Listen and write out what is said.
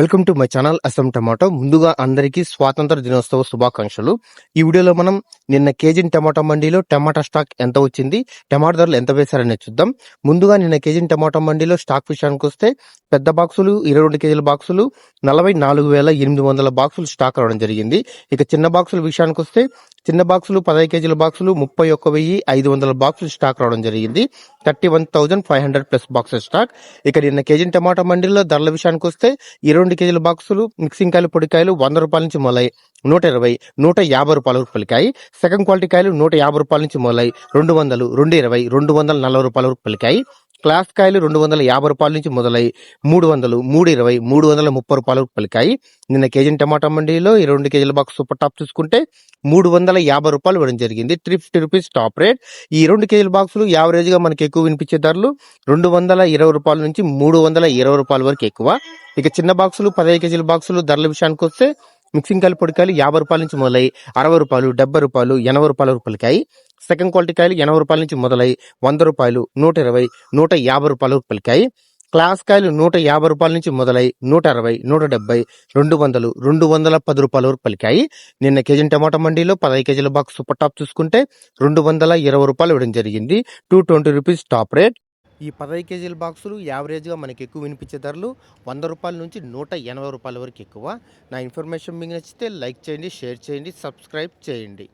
Welcome to my channel awesome tomato. ముందుగా అందరికీ స్వాతంత్ర దినోత్సవ శుభాకాంక్షలు. ఈ వీడియోలో మనం నిన్న కేజీ టమాటా మండీలో టమాటా స్టాక్ ఎంత వచ్చింది, టమాటా ధరలు ఎంత వేశారనేది చూద్దాం. ముందుగా నిన్న కేజీ టమాటా మండీలో స్టాక్ విషయానికి వస్తే పెద్ద బాక్సులు 22 కేజీల బాక్సులు 44,800 బాక్సులు స్టాక్ రావడం జరిగింది. ఇక చిన్న బాక్సుల విషయానికి వస్తే చిన్న బాక్సులు 15 కేజీల బాక్సులు 31,500 బాక్సులు స్టాక్ రావడం జరిగింది. 31,500 ప్లస్ బాక్సెస్ స్టాక్. ఇక నిన్న కేజీ టమాటా మండీలో ధరల విషయానికి వస్తే 20 కేజీల బాక్సులు మిక్సింగ్ కాయలు పొడికాయలు 100 రూపాయల నుంచి మొదలై 120, 150 రూపాయల వరకు పలికాయి. సెకండ్ క్వాలిటీ కాయలు 150 రూపాయల నుంచి మొదలై 200, 220, 240 రూపాయల వరకు పలికాయి. క్లాస్ కాయలు 250 రూపాయల నుంచి మొదలై 300, 320, 330 రూపాయల వరకు పలికాయి. నిన్న కేజీ టమాటా మండీలో 22 కేజీల బాక్స్ సూపర్ టాప్ చూసుకుంటే 350 రూపాయలు ఇవ్వడం జరిగింది. 350 రూపీస్ టాప్ రేట్. ఈ 2 కేజీల బాక్సులు యావరేజ్ గా మనకి ఎక్కువ వినిపించే ధరలు 220 రూపాయల నుంచి 320 రూపాయల వరకు ఎక్కువ. ఇక చిన్న బాక్సులు 15 కేజీల బాక్సులు ధరల విషయానికి వస్తే మిక్సింగ్ కాయలు పొడికాయలు 50 రూపాయల నుంచి మొదలై 60 రూపాయలు, 70 రూపాయలు, 80 రూపాయల వరకు పలికాయి. సెకండ్ క్వాలిటీ కాయలు 80 రూపాయల నుంచి మొదలై 100 రూపాయలు, 120, 150 రూపాయల వరకు పలికాయి. క్లాస్ కాయలు 150 రూపాయల నుంచి మొదలై 160, 170, 200, 210 రూపాయల వరకు పలికాయి. నిన్న కేజీ టమాటా మండీలో 15 కేజీల బాక్స్ సూపర్ టాప్ చూసుకుంటే 220 రూపాయలు ఇవ్వడం జరిగింది. 220 రూపీస్ టాప్ రేట్. ఈ 15 కేజీల బాక్సులు యావరేజ్గా మనకి ఎక్కువ వినిపించే ధరలు 100 రూపాయల నుంచి 180 రూపాయల వరకు ఎక్కువ. నా ఇన్ఫర్మేషన్ మీకు నచ్చితే లైక్ చేయండి, షేర్ చేయండి, సబ్స్క్రైబ్ చేయండి.